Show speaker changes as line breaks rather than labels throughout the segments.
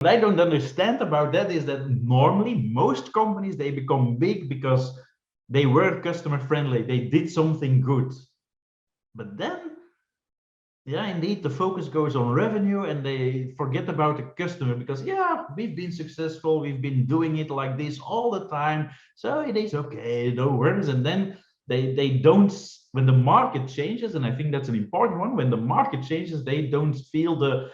What I don't understand about that is that normally most companies, they become big because they were customer friendly, they did something good. But then, yeah, indeed, the focus goes on revenue and they forget about the customer because, yeah, we've been successful, we've been doing it like this all the time, so it is okay, no worries. And then they don't, when the market changes, and I think that's an important one, when the market changes, they don't feel the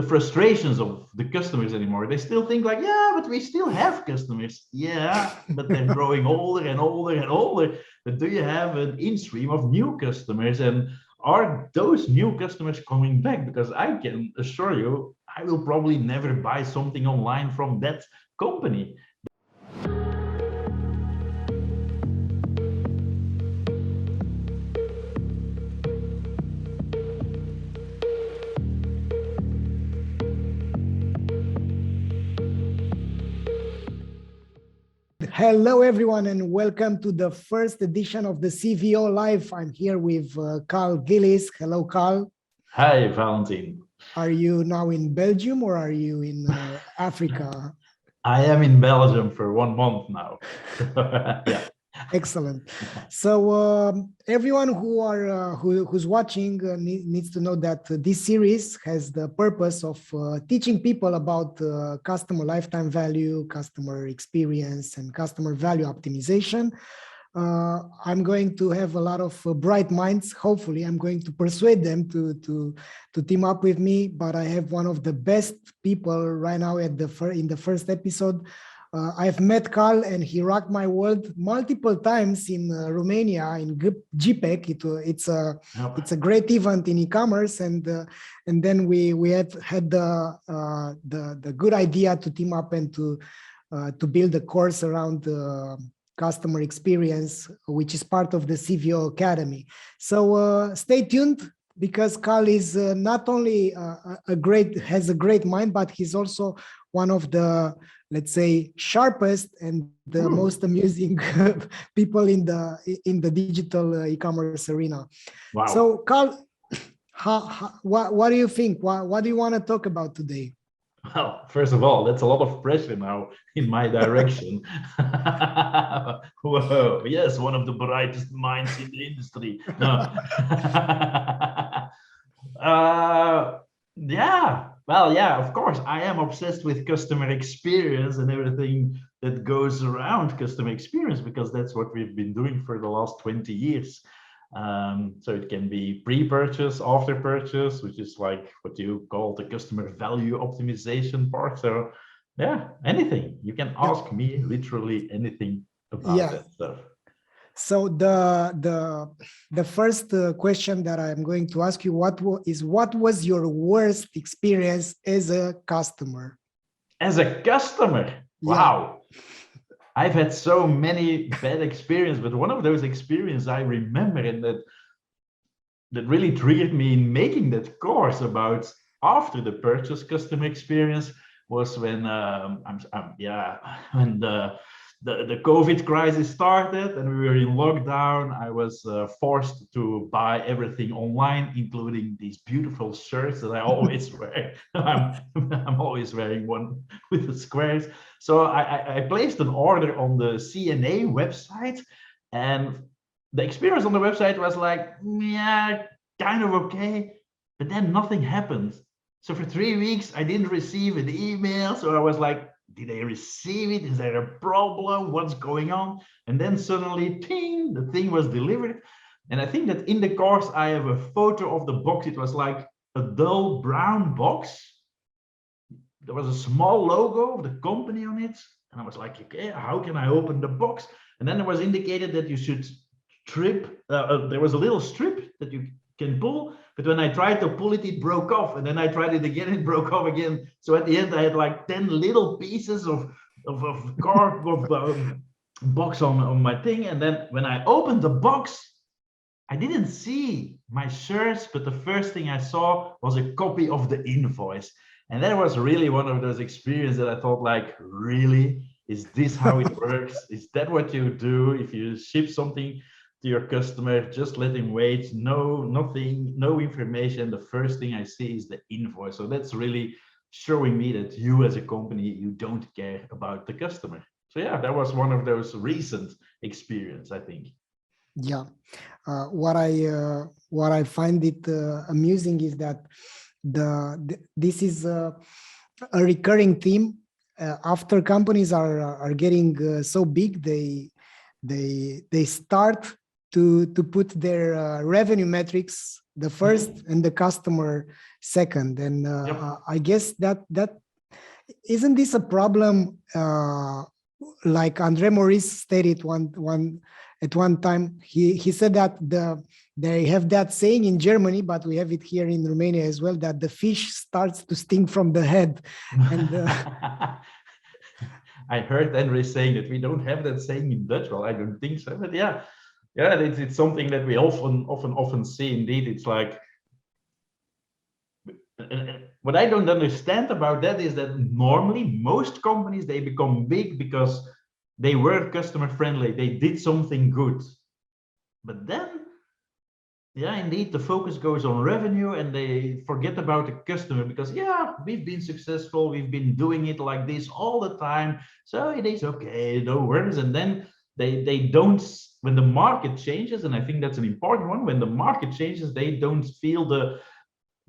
frustrations of the customers anymore. They still think like, yeah, but we still have customers. Yeah, but they're growing older and older and older. But do you have an in-stream of new customers? And are those new customers coming back? Because I can assure you, I will probably never buy something online from that company.
Hello, everyone, and welcome to the first edition of the CVO Live. I'm here with Karl Gilis. Hello, Karl.
Hi, Valentin.
Are you now in Belgium or are you in Africa?
I am in Belgium for 1 month now. Yeah.
Excellent. So everyone who's watching needs to know that this series has the purpose of teaching people about customer lifetime value, customer experience, and customer value optimization. I'm going to have a lot of bright minds. Hopefully, I'm going to persuade them to team up with me. But I have one of the best people right now in the first episode. I've met Karl and he rocked my world multiple times in Romania in GPEC. It's a great event in e-commerce, and then we had the good idea to team up and to build a course around customer experience, which is part of the CVO Academy. So stay tuned, because Karl is not only has a great mind, but he's also one of the, let's say, sharpest and the most amusing people in the digital e-commerce arena.
Wow.
So Karl, what do you think? What do you want to talk about today?
Well, first of all, that's a lot of pressure now in my direction. Whoa, yes, one of the brightest minds in the industry. No. Yeah, well, yeah, of course, I am obsessed with customer experience and everything that goes around customer experience, because that's what we've been doing for the last 20 years. So it can be pre-purchase, after purchase, which is like what you call the customer value optimization part. So yeah, anything. You can ask me literally anything about that stuff.
So the first question that I'm going to ask you, what was your worst experience as a customer?
As a customer? Wow. I've had so many bad experiences, but one of those experiences I remember, and that really triggered me in making that course about after the purchase customer experience, was when when the COVID crisis started and we were in lockdown. I was forced to buy everything online, including these beautiful shirts that I always wear. I'm always wearing one with the squares. So I placed an order on the CNA website, and the experience on the website was like, yeah, kind of okay, but then nothing happened. So for 3 weeks, I didn't receive an email. So I was like, did I receive it? Is there a problem? What's going on? And then suddenly, ting, the thing was delivered. And I think that in the course, I have a photo of the box. It was like a dull brown box. There was a small logo of the company on it. And I was like, okay, how can I open the box? And then it was indicated that you should strip. There was a little strip that you can pull, but when I tried to pull it, it broke off, and then I tried it again, it broke off again. So at the end, I had like 10 little pieces of cardboard box on my thing. And then when I opened the box, I didn't see my shirts, but the first thing I saw was a copy of the invoice. And that was really one of those experiences that I thought, like, really? Is this how it works? Is that what you do if you ship something to your customer? Just let him wait, nothing, no information. The first thing I see is the invoice. So that's really showing me that you as a company, you don't care about the customer. So yeah, that was one of those recent experience, I think.
Yeah. What I find it amusing is that this is a recurring theme. After companies are getting so big, they start to put their revenue metrics the first and the customer second. And
Yep.
I guess that isn't this a problem? Like Andre Maurice stated at one time, he said that they have that saying in Germany, but we have it here in Romania as well, that the fish starts to stink from the head. And
I heard Henry saying that we don't have that saying in Dutch. Well, I don't think so, but yeah, it's something that we often see. Indeed, it's like, what I don't understand about that is that normally most companies, they become big because they were customer friendly, they did something good, but then, yeah, indeed, the focus goes on revenue and they forget about the customer because, yeah, we've been successful, we've been doing it like this all the time, so it is okay, no worries. And then they don't, when the market changes, and I think that's an important one, when the market changes, they don't feel the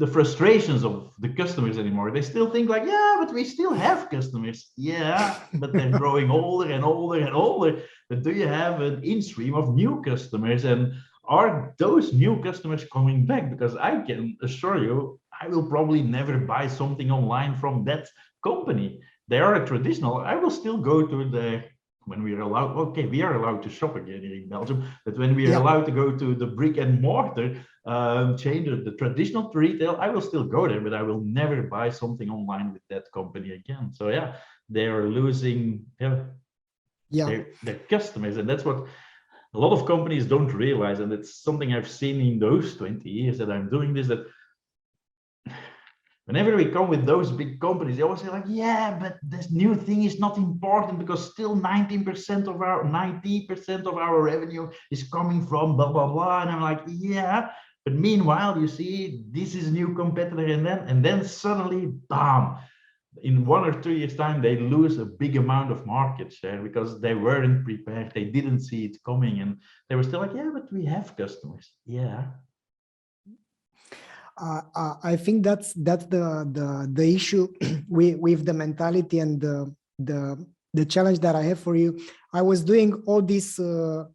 frustrations of the customers anymore. They still think like, yeah, but we still have customers. Yeah, but they're growing older and older and older. But do you have an in-stream of new customers? And are those new customers coming back? Because I can assure you, I will probably never buy something online from that company. They are a traditional. I will still go to the, when we are allowed, okay, we are allowed to shop again here in Belgium, but when we are allowed to go to the brick and mortar chain, the traditional retail, I will still go there, but I will never buy something online with that company again. So yeah, they are losing their customers, and that's what a lot of companies don't realize. And it's something I've seen in those 20 years that I'm doing this, that whenever we come with those big companies, they always say like, yeah, but this new thing is not important because still 90% of our revenue is coming from blah, blah, blah. And I'm like, yeah, but meanwhile, you see, this is a new competitor, and then suddenly, bam, in 1 or 2 years time, they lose a big amount of market share because they weren't prepared. They didn't see it coming, and they were still like, yeah, but we have customers. Yeah.
I think that's the issue with the mentality and the challenge that I have for you. I was doing all this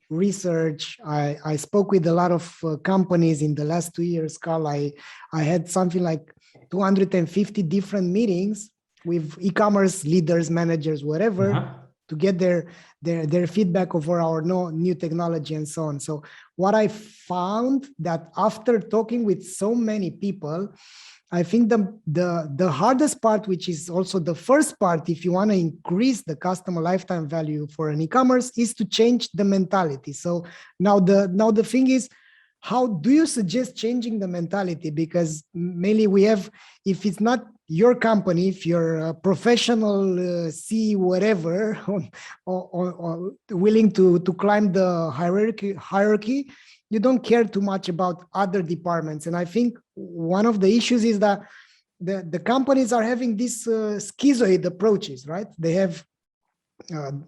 research. I spoke with a lot of companies in the last 2 years, Karl. I had something like 250 different meetings with e-commerce leaders, managers, whatever, to get their feedback over our new technology and so on. So what I found that after talking with so many people, I think the hardest part, which is also the first part, if you want to increase the customer lifetime value for an e-commerce, is to change the mentality. So now the thing is, how do you suggest changing the mentality? Because mainly we have, if it's not your company, if you're a professional C whatever, or willing to climb the hierarchy, you don't care too much about other departments. And I think one of the issues is that the companies are having these schizoid approaches, right? They have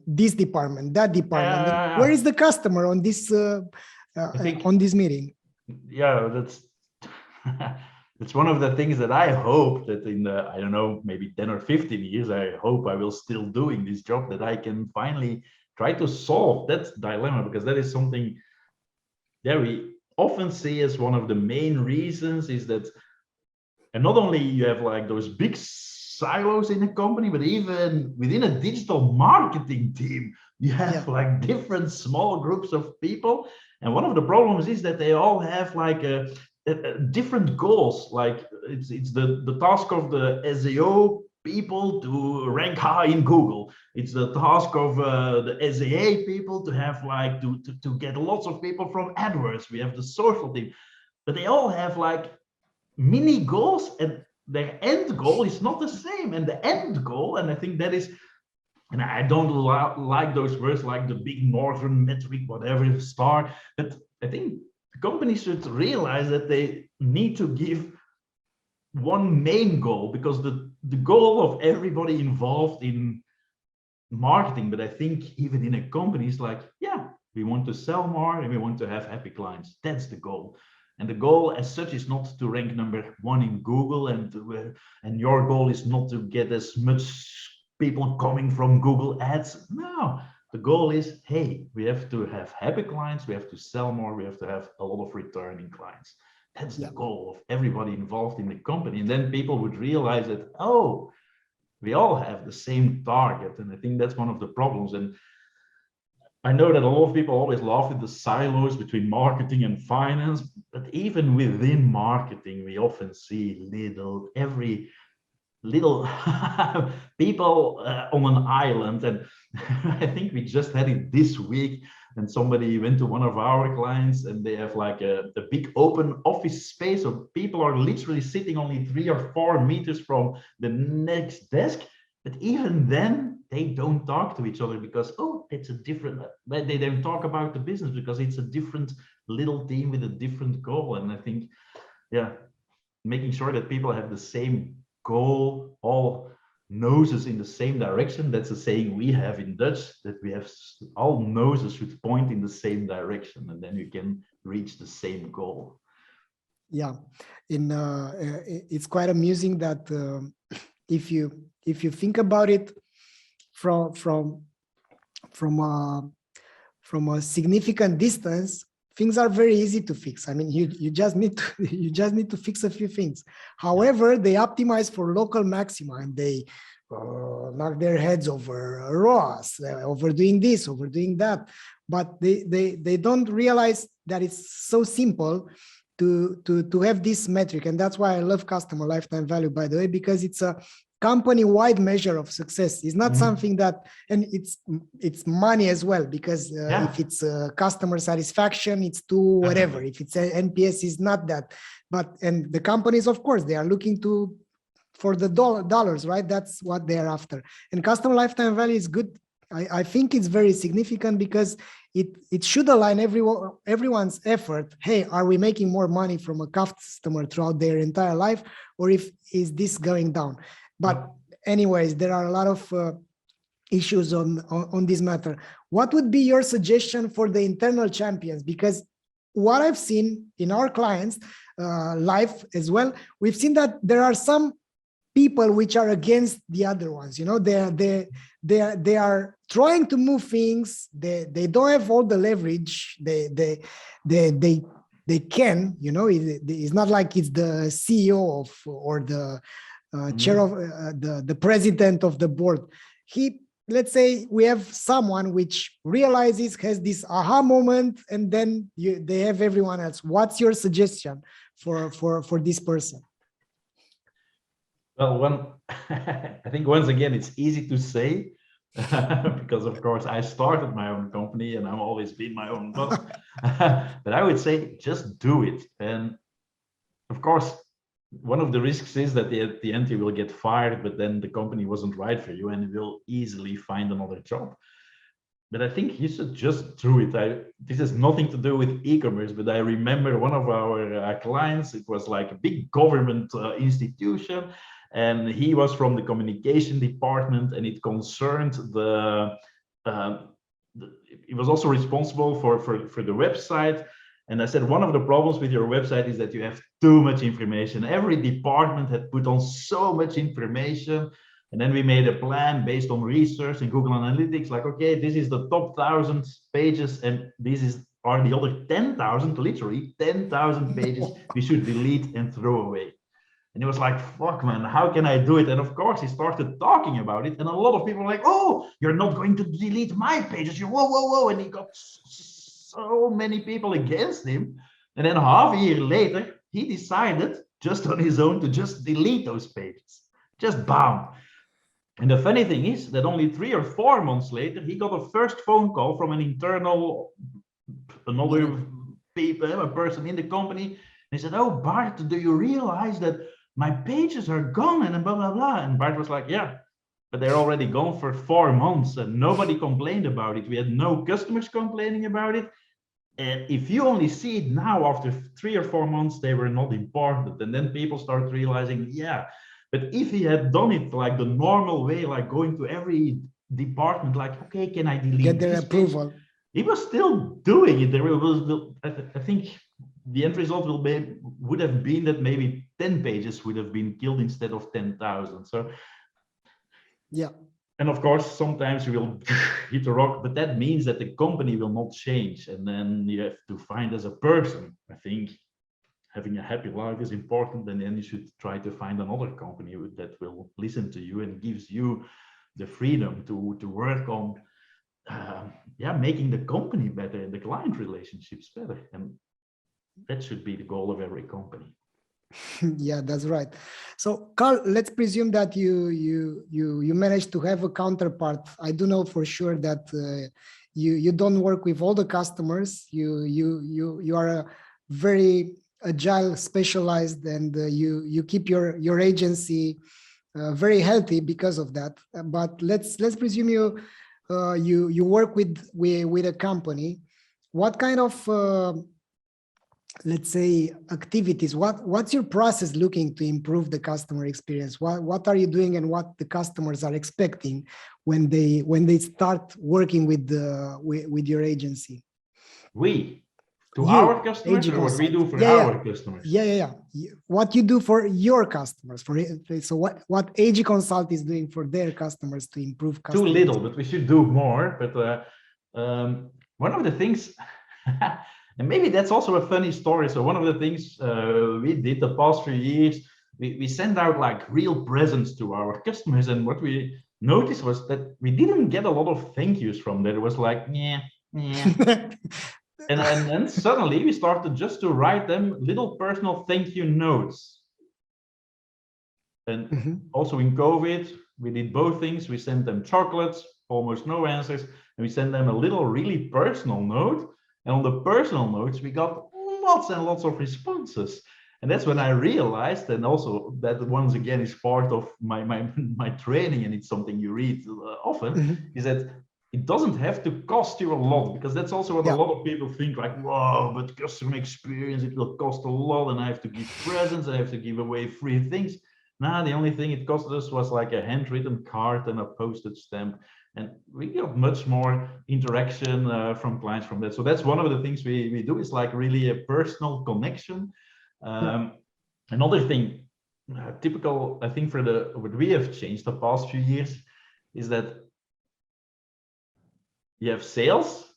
this department, that department. Where is the customer on this on this meeting?
Yeah, that's it's one of the things that I hope that in the, I don't know, maybe 10 or 15 years, I hope I will still doing this job, that I can finally try to solve that dilemma, because that is something that we often see as one of the main reasons is that, and not only you have like those big silos in a company, but even within a digital marketing team, you have like different small groups of people. And one of the problems is that they all have like different goals. Like it's the task of the SEO people to rank high in Google. It's the task of the SEA people to have like to get lots of people from AdWords. We have the social team, but they all have like mini goals, and their end goal is not the same. And the end goal, and I think that is, and I don't like those words like the big northern metric, whatever, star, but I think companies should realize that they need to give one main goal, because the goal of everybody involved in marketing, but I think even in a company is like, yeah, we want to sell more and we want to have happy clients. That's the goal. And the goal as such is not to rank number one in Google, and your goal is not to get as much people coming from Google ads. No, the goal is, hey, we have to have happy clients, we have to sell more, we have to have a lot of returning clients. That's the goal of everybody involved in the company. And then people would realize that, oh, we all have the same target. And I think that's one of the problems. And I know that a lot of people always laugh at the silos between marketing and finance, but even within marketing, we often see every little people on an island. And I think we just had it this week, and somebody went to one of our clients and they have like a big open office space. So people are literally sitting only 3 or 4 meters from the next desk. But even then, they don't talk to each other because, oh, it's a different, they don't talk about the business because it's a different little team with a different goal. And I think, yeah, making sure that people have the same goal, all noses in the same direction. That's a saying we have in Dutch, that we have all noses should point in the same direction, and then you can reach the same goal.
Yeah, it's quite amusing that if you think about it from a significant distance, things are very easy to fix. I mean, you just need to fix a few things. However, they optimize for local maxima, and they knock their heads over ROAS, over doing this, over doing that. But they don't realize that it's so simple to have this metric. And that's why I love customer lifetime value, by the way, because it's a company-wide measure of success. It's not something that, and it's money as well, because if it's customer satisfaction, it's to whatever. If it's NPS, is not that. And the companies, of course, they are looking for the dollars, right? That's what they're after. And customer lifetime value is good. I think it's very significant because it should align everyone's effort. Hey, are we making more money from a customer throughout their entire life, or is this going down? But anyways, there are a lot of issues on this matter. What would be your suggestion for the internal champions? Because what I've seen in our clients' life as well, we've seen that there are some people which are against the other ones. You know, they are trying to move things. They don't have all the leverage. They can. You know, it's not like it's the CEO or the chair of the president of the board. Let's say we have someone which realizes, has this aha moment, and then they have everyone else. What's your suggestion for this person?
Well, I think once again, it's easy to say because of course I started my own company and I've always been my own boss. But I would say just do it. And of course, one of the risks is that at the end you will get fired, but then the company wasn't right for you and you will easily find another job. But I think you should just do it. This has nothing to do with e-commerce, but I remember one of our clients, it was like a big government institution, and he was from the communication department, and it concerned he was also responsible for the website. And I said, one of the problems with your website is that you have too much information. Every department had put on so much information. And then we made a plan based on research and Google Analytics, like, okay, this is the top 1,000 pages, and are the other 10,000, literally 10,000 pages we should delete and throw away. And he was like, fuck, man, how can I do it? And of course, he started talking about it. And a lot of people were like, oh, you're not going to delete my pages. Whoa. And he got so many people against him. And then half a year later, he decided just on his own to just delete those pages. Just bam. And the funny thing is that only 3 or 4 months later, he got a first phone call from another person in the company. And he said, oh, Bart, do you realize that my pages are gone and blah, blah, blah. And Bart was like, yeah, but they're already gone for 4 months and nobody complained about it. We had no customers complaining about it. And if you only see it now after 3 or 4 months, they were not important. And then people start realizing, yeah, but if he had done it like the normal way, like going to every department, like, okay, can I delete
Get their
this page?
approval.
He was still doing it. There was, I think the end result would have been that maybe 10 pages would have been killed instead of 10,000. So,
yeah.
And of course, sometimes you will hit a rock, but that means that the company will not change. And then you have to find as a person, I think having a happy life is important. And then you should try to find another company that will listen to you and gives you the freedom to work on making the company better and the client relationships better. And that should be the goal of every company.
Yeah, that's right. So Karl, let's presume that you managed to have a counterpart. I do know for sure that you don't work with all the customers. You are a very agile, specialized, and you keep your agency very healthy because of that. But let's presume you work with a company. What kind of let's say activities, what's your process looking to improve the customer experience? What are you doing and what the customers are expecting when they start working with your agency?
Our customers, or what we do for our customers?
Yeah. What you do for your customers. So what AG Consult is doing for their customers to improve customer
Too little, but we should do more. But one of the things and maybe that's also a funny story. So one of the things we did the past few years, we sent out like real presents to our customers. And what we noticed was that we didn't get a lot of thank yous from that. It was like, yeah. and then suddenly we started just to write them little personal thank you notes. And also in COVID, we did both things. We sent them chocolates, almost no answers. And we sent them a little really personal note. And on the personal notes, we got lots and lots of responses. And that's when I realized, and also that once again is part of my training, and it's something you read often, is that it doesn't have to cost you a lot, because that's also what a lot of people think, like, whoa, but customer experience, it will cost a lot, and I have to give presents, I have to give away free things. Nah, the only thing it cost us was like a handwritten card and a postage stamp. And we got much more interaction from clients from that. So that's one of the things we do, is like really a personal connection. Another thing, typical, I think, for what we have changed the past few years, is that you have sales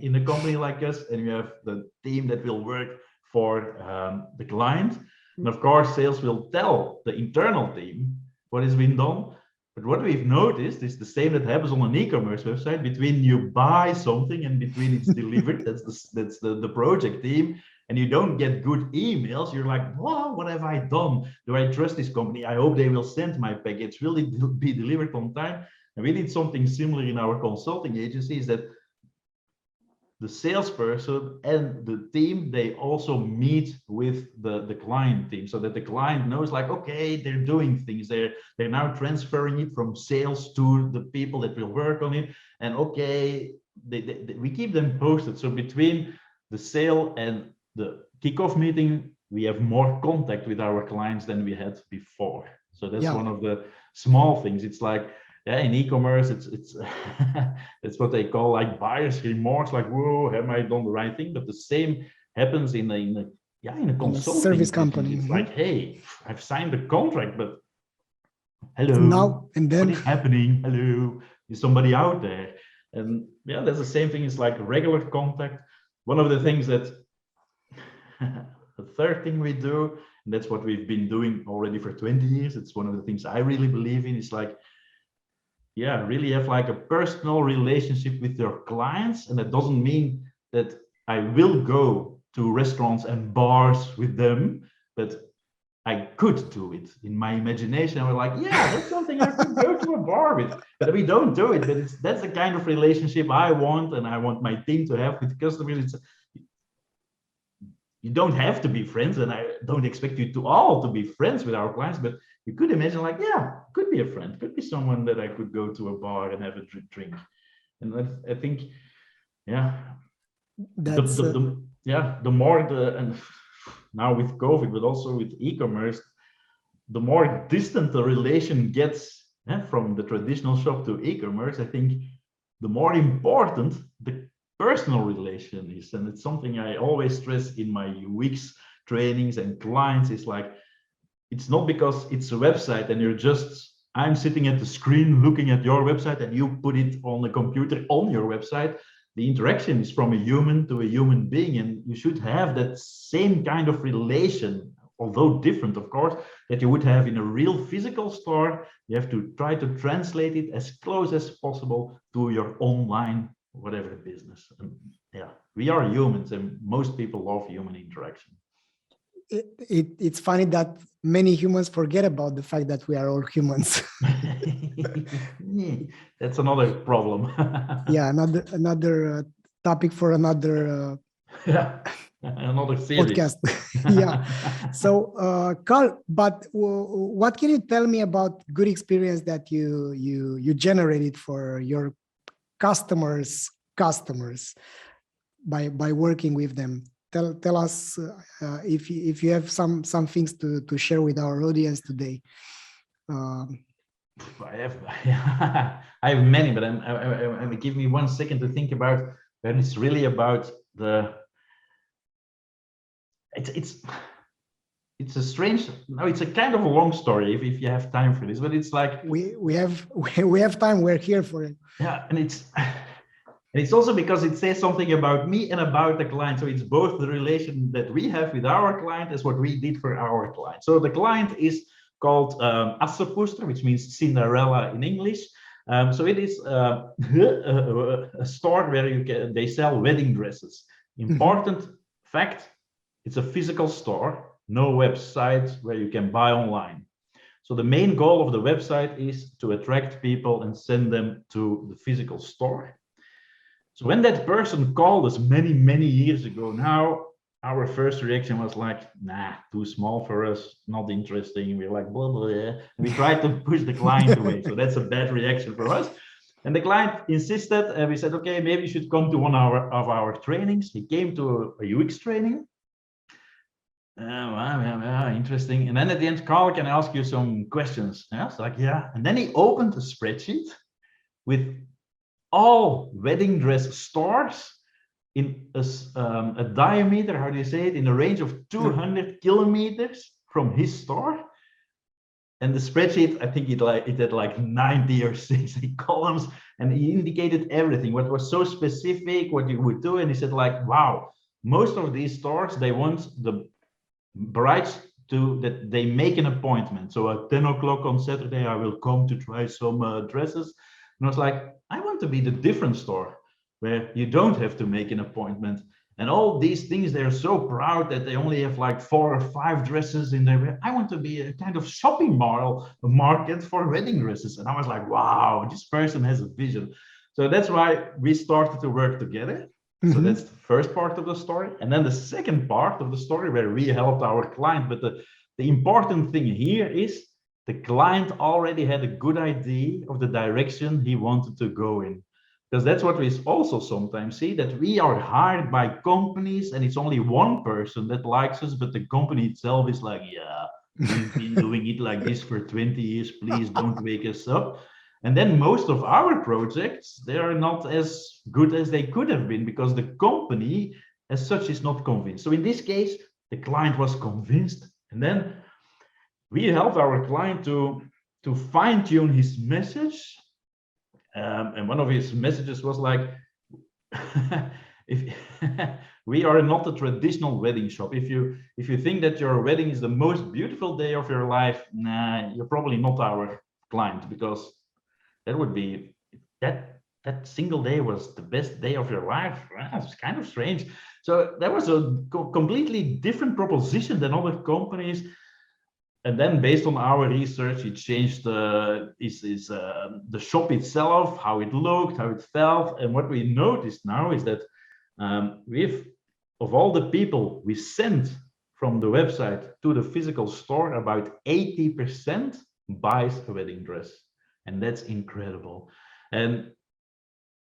in a company like us, and you have the team that will work for the client. And of course, sales will tell the internal team what has been done. But what we've noticed is the same that happens on an e-commerce website. Between you buy something and between it's delivered, that's the project team, and you don't get good emails, you're like, wow, what have I done? Do I trust this company? I hope they will send my package. Will it be delivered on time? And we did something similar in our consulting agency, is that the salesperson and the team, they also meet with the client team, so that the client knows, like, okay, they're doing things, they're now transferring it from sales to the people that will work on it, and okay, we keep them posted. So between the sale and the kickoff meeting, we have more contact with our clients than we had before. So that's one of the small things. It's like, in e-commerce, it's it's what they call like buyer's remorse, like, whoa, have I done the right thing? But the same happens in a consulting
service company.
It's like, hey, I've signed the contract, but hello,
now and then,
what is happening? Hello, is somebody out there? And that's the same thing. It's like regular contact. One of the things that the third thing we do, and that's what we've been doing already for 20 years. It's one of the things I really believe in. It's like, really have like a personal relationship with your clients. And that doesn't mean that I will go to restaurants and bars with them, but I could do it in my imagination. And we're like, that's something I could go to a bar with. But we don't do it. But that's the kind of relationship I want, and I want my team to have with customers. You don't have to be friends, and I don't expect you to all to be friends with our clients, but you could imagine, like, could be a friend, could be someone that I could go to a bar and have a drink. And I think,
That's
the more and now with COVID, but also with e-commerce, the more distant the relation gets from the traditional shop to e-commerce, I think the more important the personal relation is. And it's something I always stress in my UX trainings and clients. Is like, it's not because it's a website and I'm sitting at the screen looking at your website and you put it on the computer on your website. The interaction is from a human to a human being, and you should have that same kind of relation, although different, of course, that you would have in a real physical store. You have to try to translate it as close as possible to your online, whatever business. And yeah, we are humans and most people love human interaction.
It's funny that many humans forget about the fact that we are all humans.
That's another problem.
Yeah, another topic for another
another series.
podcast. Yeah. So, Karl, but what can you tell me about good experience that you generated for your customers by working with them? Tell us if you have some things to share with our audience today.
I have many, but give me 1 second to think about when it's really about the. It's a strange. No, it's a kind of a long story if you have time for this, but it's like
we have time. We're here for it.
Yeah, and it's also because it says something about me and about the client. So it's both the relation that we have with our client as what we did for our client. So the client is called Assepoester, which means Cinderella in English. So it is a store where they sell wedding dresses. Important fact, it's a physical store, no website where you can buy online. So the main goal of the website is to attract people and send them to the physical store. So when that person called us many years ago now, our first reaction was like, nah, too small for us, not interesting. We're like, blah, blah, blah. We tried to push the client away. So that's a bad reaction for us. And the client insisted, and we said, okay, maybe you should come to one of our trainings. He came to a UX training. Interesting. And then at the end, Karl, can I ask you some questions? Yeah, it's like, yeah. And then he opened a spreadsheet with all wedding dress stores in a diameter, how do you say it, in a range of 200 kilometers from his store. And the spreadsheet, I think it had like 90 or 60 columns, and he indicated everything, what was so specific, what you would do. And he said like, wow, most of these stores, they want the brides that they make an appointment. So at 10 o'clock on Saturday, I will come to try some dresses. And I was like, I want to be the different store where you don't have to make an appointment. And all these things, they're so proud that they only have like 4 or 5 dresses in there. I want to be a kind of shopping market for wedding dresses. And I was like, wow, this person has a vision. So that's why we started to work together. So that's the first part of the story. And then the second part of the story where we helped our client. But the important thing here is the client already had a good idea of the direction he wanted to go in. Because that's what we also sometimes see, that we are hired by companies and it's only one person that likes us, but the company itself is like, yeah, we've been doing it like this for 20 years, please don't wake us up. And then most of our projects, they are not as good as they could have been because the company as such is not convinced. So in this case, the client was convinced, and then we helped our client to fine-tune his message. And one of his messages was like, if we are not a traditional wedding shop. If you think that your wedding is the most beautiful day of your life, nah, you're probably not our client, because that would be that single day was the best day of your life. It's kind of strange. So that was a completely different proposition than other companies. And then based on our research, it changed the shop itself, how it looked, how it felt. And what we noticed now is that of all the people we sent from the website to the physical store, about 80% buys a wedding dress. And that's incredible. And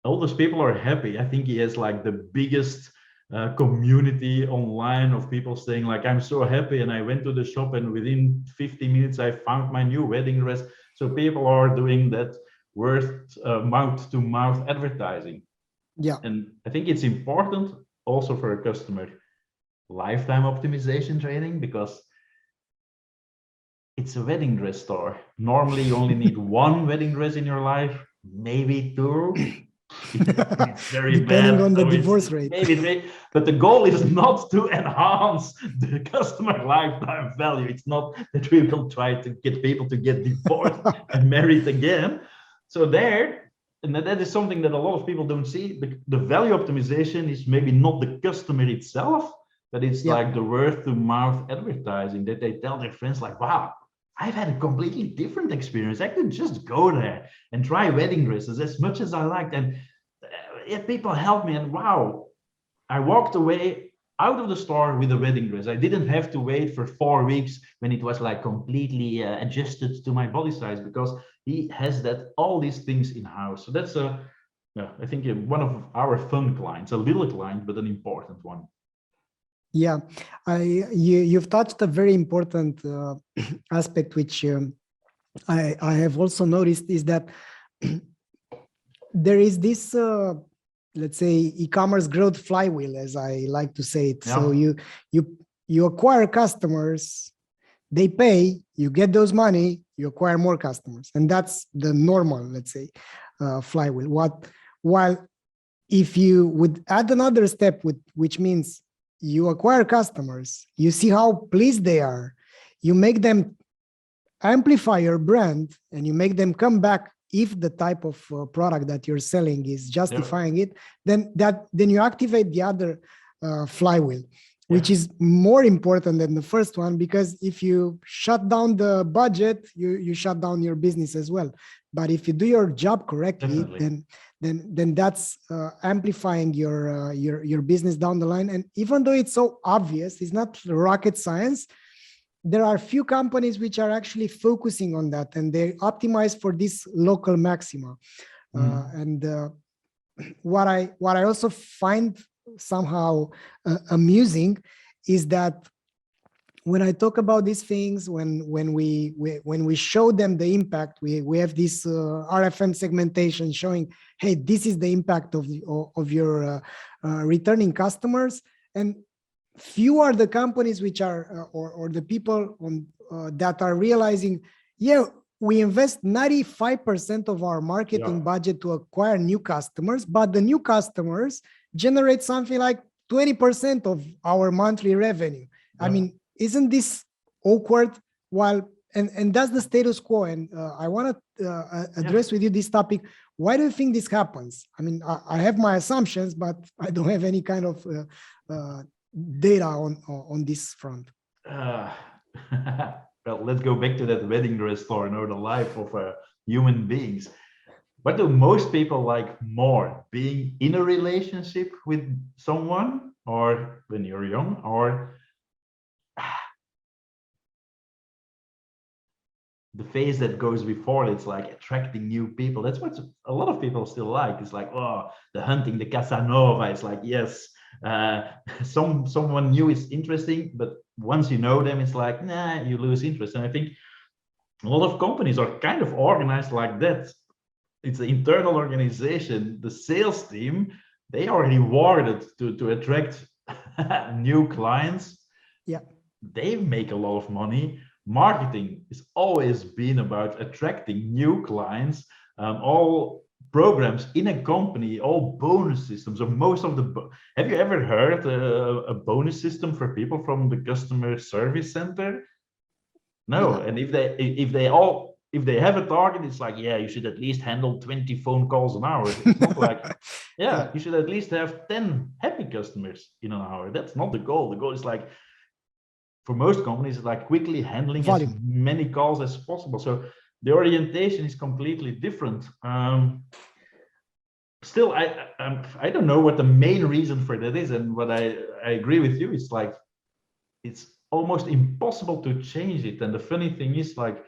all those people are happy. I think he has like the biggest community online of people saying like, I'm so happy, and I went to the shop and within 50 minutes I found my new wedding dress. So people are doing that word mouth to mouth advertising.
Yeah.
And I think it's important also for a customer lifetime optimization training, because it's a wedding dress store. Normally you only need one wedding dress in your life, maybe two. It's very
Depending
bad,
on the
so it's
divorce rate.
maybe three. But the goal is not to enhance the customer lifetime value. It's not that we will try to get people to get divorced and married again. So there, and that is something that a lot of people don't see. The value optimization is maybe not the customer itself, but it's
Yeah.
like the word to mouth advertising that they tell their friends like, wow, I've had a completely different experience. I could just go there and try wedding dresses as much as I liked. And people helped me. And wow, I walked away out of the store with a wedding dress. I didn't have to wait for 4 weeks when it was like completely adjusted to my body size, because he has that all these things in house. So that's I think one of our fun clients, a little client, but an important one.
Yeah, you've touched a very important aspect, which I have also noticed, is that there is this, let's say, e-commerce growth flywheel, as I like to say it.
Yeah.
So you acquire customers, they pay, you get those money, you acquire more customers, and that's the normal, let's say, flywheel. While if you would add another step, which means you acquire customers, you see how pleased they are, you make them amplify your brand, and you make them come back if the type of product that you're selling is justifying it, then you activate the other flywheel, which is more important than the first one, because if you shut down the budget, you shut down your business as well. But if you do your job correctly, then that's amplifying your business down the line. And even though it's so obvious, it's not rocket science. There are few companies which are actually focusing on that, and they optimize for this local maxima. And what I also find somehow amusing is that when I talk about these things, when we show them the impact, we have this RFM segmentation showing, hey, this is the impact of your returning customers, and few are the companies which are or the people that are realizing, yeah, we invest 95% of our marketing budget to acquire new customers, but the new customers generate something like 20% of our monthly revenue. I mean, isn't this awkward? And that's the status quo. And I want to address with you this topic. Why do you think this happens? I mean, I have my assumptions, but I don't have any kind of data on this front.
Well, let's go back to that wedding dress store, the life of human beings. What do most people like more? Being in a relationship with someone, or when you're young, or the phase that goes before? It's like attracting new people. That's what a lot of people still like. It's like, oh, the hunting, the Casanova. It's like, yes, someone new is interesting, but once you know them, it's like, nah, you lose interest. And I think a lot of companies are kind of organized like that. It's an internal organization. The sales team, they are rewarded to attract new clients.
Yeah,
they make a lot of money. Marketing has always been about attracting new clients. All programs in a company, all bonus systems, or most of the. Have you ever heard a bonus system for people from the customer service center? No. And if they have a target, it's like, yeah, you should at least handle 20 phone calls an hour. It's not like, yeah, you should at least have 10 happy customers in an hour. That's not the goal. The goal is like, for most companies, like quickly handling volume, as many calls as possible. So the orientation is completely different. Still, I don't know what the main reason for that is. And what I agree with you, it's like, it's almost impossible to change it. And the funny thing is, like,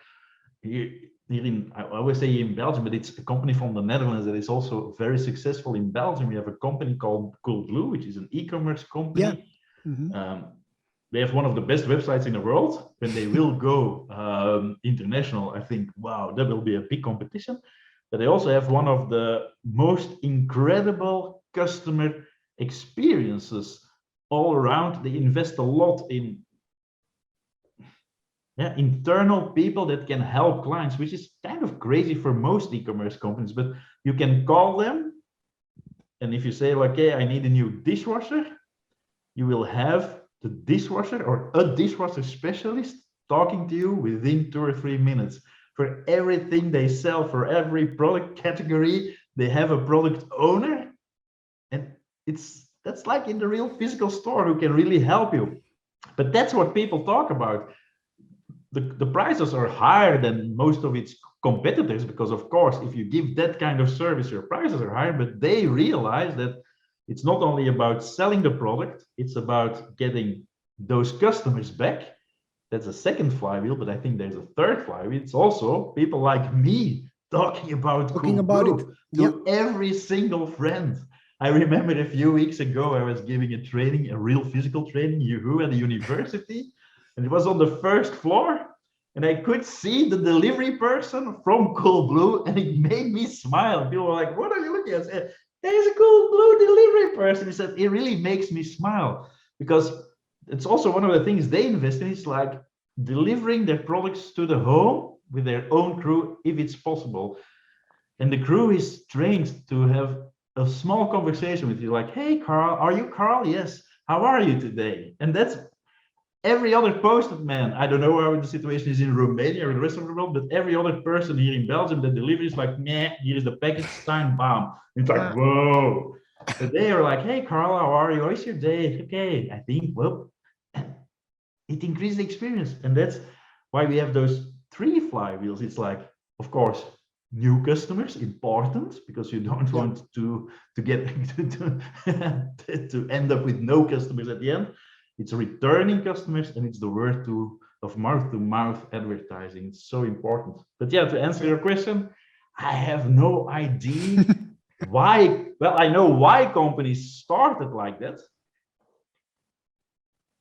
I always say in Belgium, but it's a company from the Netherlands that is also very successful in Belgium. We have a company called Coolblue, which is an e-commerce company.
Yeah. Mm-hmm.
They have one of the best websites in the world. When they will go international, I think, wow, that will be a big competition. But they also have one of the most incredible customer experiences all around. They invest a lot in internal people that can help clients, which is kind of crazy for most e-commerce companies. But you can call them, and if you say, okay, I need a new dishwasher, you will have the dishwasher or a dishwasher specialist talking to you within 2 or 3 minutes. For everything they sell, for every product category, they have a product owner, and that's like in the real physical store who can really help you. But that's what people talk about. The prices are higher than most of its competitors, because of course, if you give that kind of service, your prices are higher, but they realize that it's not only about selling the product, it's about getting those customers back. That's a second flywheel, but I think there's a third flywheel. It's also people like me talking about
it
to every single friend. I remember a few weeks ago, I was giving a training, a real physical training, at the university, and it was on the first floor, and I could see the delivery person from Coolblue, and it made me smile. People were like, "What are you looking at?" I said, "There's a Coolblue delivery person." He said, "It really makes me smile," because it's also one of the things they invest in. It's like delivering their products to the home with their own crew, if it's possible. And the crew is trained to have a small conversation with you, like, "Hey, Karl, are you Karl? Yes. How are you today?" And that's every other postman. I don't know how the situation is in Romania or the rest of the world, but every other person here in Belgium that delivers like, "Meh, here's the package, sign, bam." It's like, whoa. But they are like, "Hey, Karl, how are you? How's your day?" "Okay." I think, well, it increases the experience. And that's why we have those 3 flywheels. It's like, of course, new customers, important, because you don't want to get to end up with no customers at the end. It's returning customers, and it's the word of mouth to mouth advertising. It's so important. But yeah, to answer your question, I have no idea why. Well, I know why companies started like that,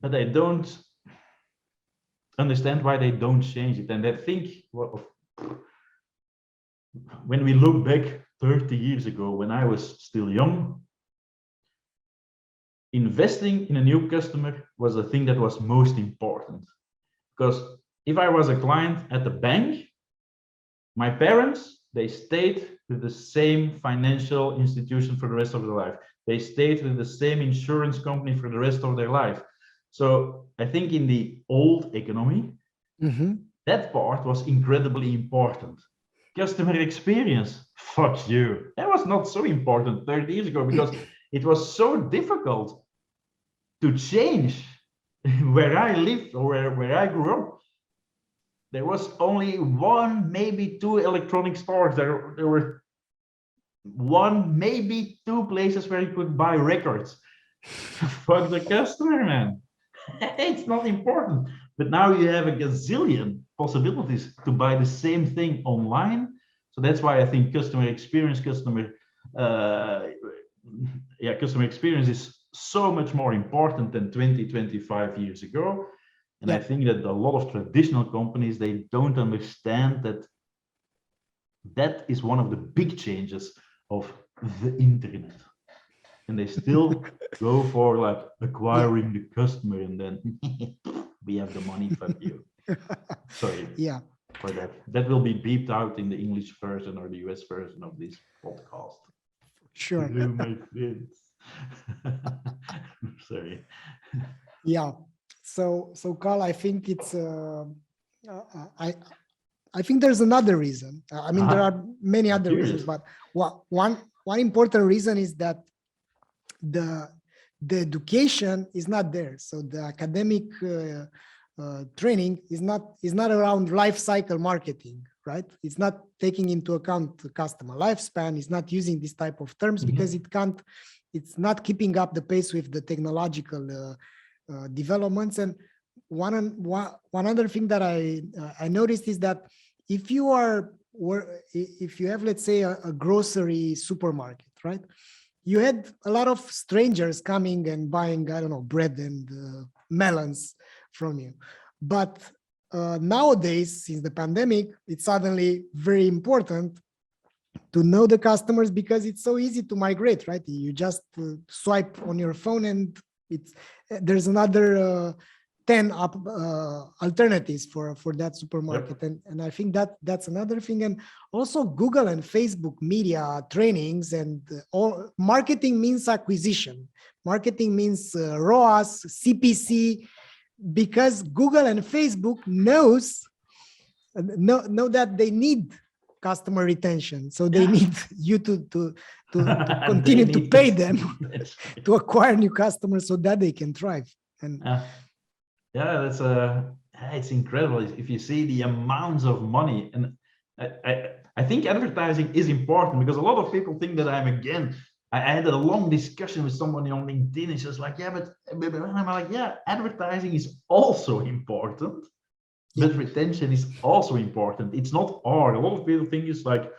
but I don't understand why they don't change it. And I think when we look back 30 years ago, when I was still young, investing in a new customer was the thing that was most important. Because if I was a client at the bank, my parents, they stayed with the same financial institution for the rest of their life. They stayed with the same insurance company for the rest of their life. So I think in the old economy, that part was incredibly important. Customer experience, fuck you. That was not so important 30 years ago, because it was so difficult to change. Where I lived, or where I grew up, there was only 1, maybe 2 electronic stores. There were 1, maybe 2 places where you could buy records. Fuck the customer, man. It's not important. But now you have a gazillion possibilities to buy the same thing online. So that's why I think customer experience is so much more important than 20, 25 years ago. And I think that a lot of traditional companies, they don't understand that that is one of the big changes of the internet. And they still go for like acquiring the customer, and then we have the money, fuck you. Sorry for that. That will be beeped out in the English version or the US version of this podcast.
Sure.
Hello, my friends. Sorry.
Yeah. So Karl, I think it's I think there's another reason. I mean, there are many other reasons, but one important reason is that the education is not there. So the academic training is not around life cycle marketing, right? It's not taking into account the customer lifespan. It's not using this type of terms because it's not keeping up the pace with the technological developments. And one other thing that I noticed is that if you are, or if you have, let's say, a grocery supermarket, right? You had a lot of strangers coming and buying, I don't know, bread and melons from you. But nowadays, since the pandemic, it's suddenly very important to know the customers because it's so easy to migrate, right? You just swipe on your phone and it's there's another 10 alternatives for that supermarket.
Yep.
And I think that's another thing. And also Google and Facebook media trainings and all marketing means acquisition. Marketing means ROAS, CPC, because Google and Facebook know that they need customer retention. So they need you to continue to pay them to acquire new customers so that they can thrive. And
yeah, that's it's incredible if you see the amounts of money. And I think advertising is important because a lot of people think that I'm again. I had a long discussion with somebody on LinkedIn. It's just like, yeah, but I'm like, yeah, advertising is also important, but retention is also important. It's not or. A lot of people think it's like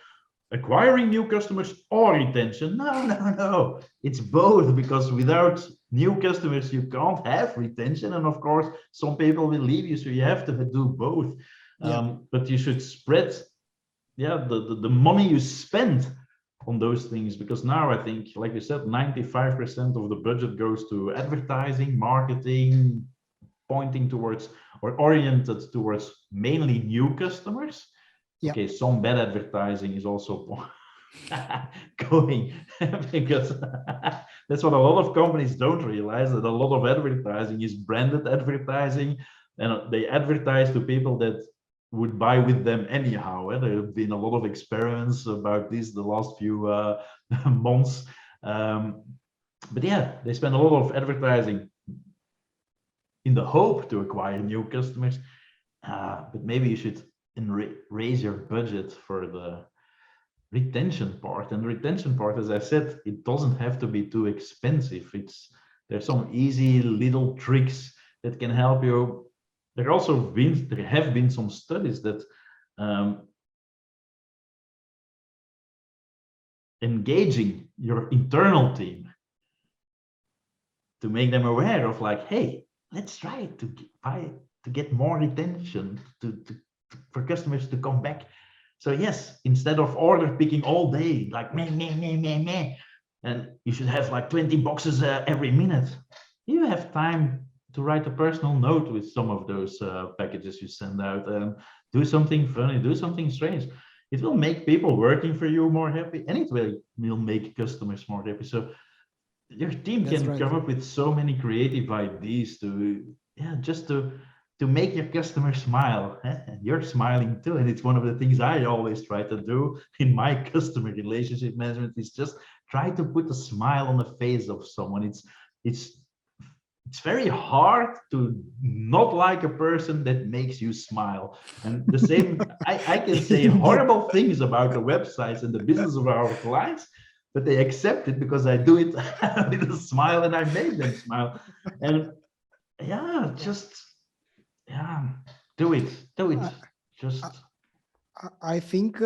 acquiring new customers or retention. No. It's both, because without new customers, you can't have retention. And of course, some people will leave you, so you have to do both. But you should spread, the money you spend on those things, because now I think, like you said, 95% of the budget goes to advertising, marketing, pointing towards or oriented towards mainly new customers. Okay, some bad advertising is also going because that's what a lot of companies don't realize, that a lot of advertising is branded advertising, and they advertise to people that would buy with them anyhow. There have been a lot of experiments about this the last few months. But yeah, they spend a lot of advertising in the hope to acquire new customers. But maybe you should raise your budget for the retention part. And the retention part, as I said, it doesn't have to be too expensive. There's some easy little tricks that can help you. There have been some studies that engaging your internal team to make them aware of, like, hey, let's try to get more retention, for customers to come back. So yes, instead of order picking all day, like me, and you should have like 20 boxes every minute, you have time to write a personal note with some of those packages you send out, and do something funny, do something strange. It will make people working for you more happy, and it will make customers more happy. So your team can come up with so many creative ideas to make your customer smile. And you're smiling too, and it's one of the things I always try to do in my customer relationship management, is just try to put a smile on the face of someone. It's very hard to not like a person that makes you smile. And the same, I can say horrible things about the websites and the business of our clients, but they accept it because I do it with a smile and I make them smile. And do it. Just
I think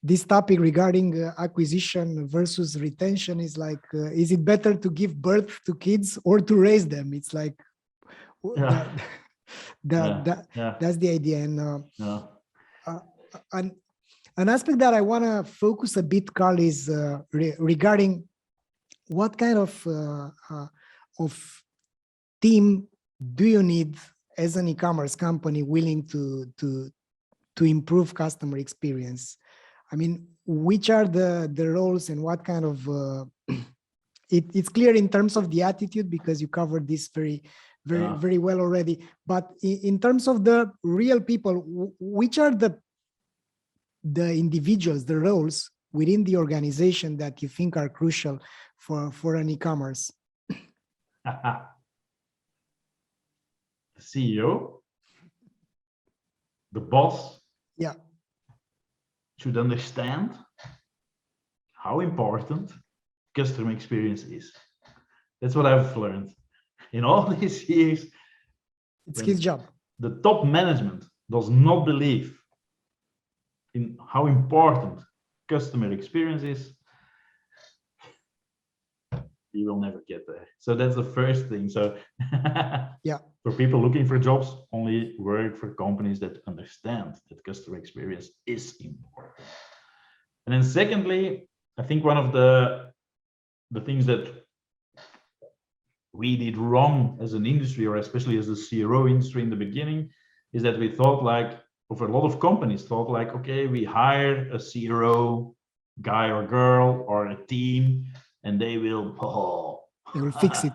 this topic regarding acquisition versus retention is like, is it better to give birth to kids or to raise them? It's like that's the idea. And an aspect that I want to focus a bit, Karl, is regarding what kind of team do you need as an e-commerce company willing to improve customer experience? I mean, which are the roles and what kind of it's clear in terms of the attitude, because you covered this very well already, but in terms of the real people, which are the individuals, the roles within the organization that you think are crucial for an e-commerce?
The CEO, the boss, should understand how important customer experience is. That's what I've learned in all these years.
It's his job.
The top management does not believe in how important customer experience is, you will never get there. So that's the first thing. So
Yeah.
for people looking for jobs, only work for companies that understand that customer experience is important. And then secondly, I think one of the things that we did wrong as an industry, or especially as the CRO industry in the beginning, is that we thought like, of a lot of companies thought like, okay, we hire a CRO guy or girl or a team, and they will
They will fix it.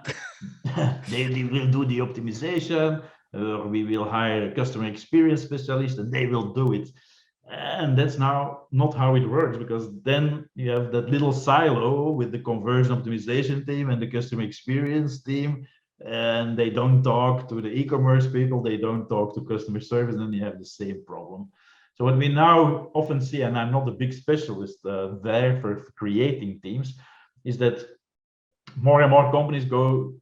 they will do the optimization, or we will hire a customer experience specialist and they will do it. And that's now not how it works, because then you have that little silo with the conversion optimization team and the customer experience team, and they don't talk to the e-commerce people, they don't talk to customer service, and you have the same problem. So what we now often see, and I'm not a big specialist there for creating teams, is that more and more companies go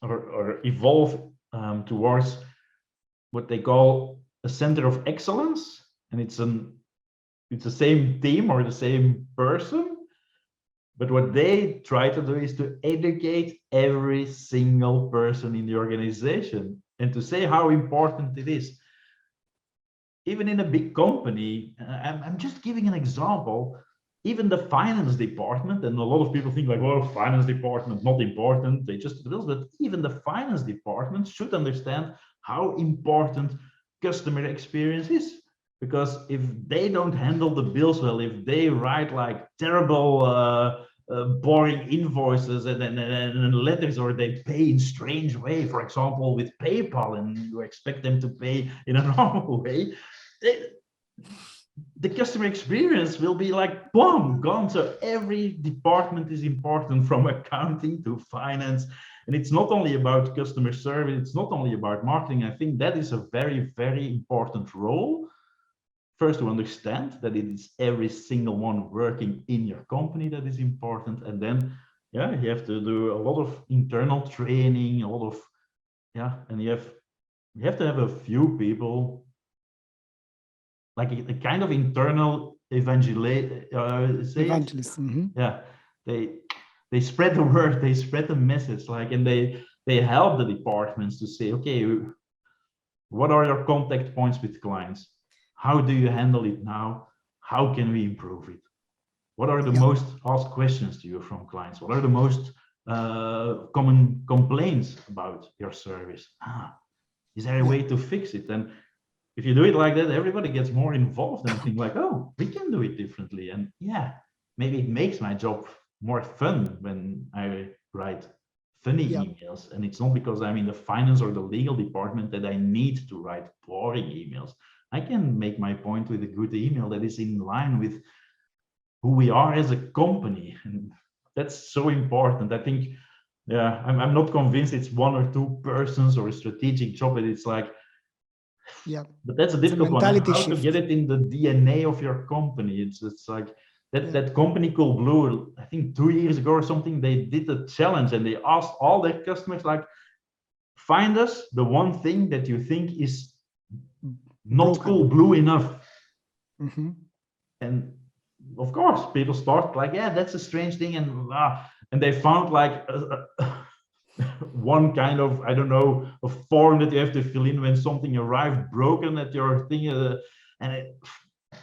or evolve towards what they call a center of excellence, and it's the same team or the same person, but what they try to do is to educate every single person in the organization and to say how important it is. Even in a big company, I'm just giving an example, even the finance department, and a lot of people think like, well, finance department, not important, they just do this, but even the finance department should understand how important customer experience is. Because if they don't handle the bills well, if they write like terrible, boring invoices and letters, or they pay in strange way, for example, with PayPal, and you expect them to pay in a normal way, the customer experience will be like, boom, gone. So every department is important, from accounting to finance. And it's not only about customer service, it's not only about marketing. I think that is a very, very important role. First, to understand that it is every single one working in your company that is important. And then, yeah, you have to do a lot of internal training, a lot of, yeah, and you have to have a few people, like a kind of internal evangelist. Yeah, they spread the word, they spread the message, like, and they help the departments to say, okay, what are your contact points with clients? How do you handle it now? How can we improve it? What are the most asked questions to you from clients? What are the most common complaints about your service? Is there a way to fix it? And if you do it like that, everybody gets more involved and think like, oh, we can do it differently. And yeah, maybe it makes my job more fun when I write funny emails. And it's not because I'm in the finance or the legal department that I need to write boring emails. I can make my point with a good email that is in line with who we are as a company. And that's so important. I think, yeah, I'm not convinced it's one or two persons or a strategic job, but it's like, but that's a difficult one. How to get it in the DNA of your company? It's like that company Coolblue, I think 2 years ago or something, they did a challenge and they asked all their customers, like, find us the one thing that you think is not Coolblue enough. And of course, people start like, yeah, that's a strange thing, and they found like one kind of, I don't know, a form that you have to fill in when something arrived broken at your thing, and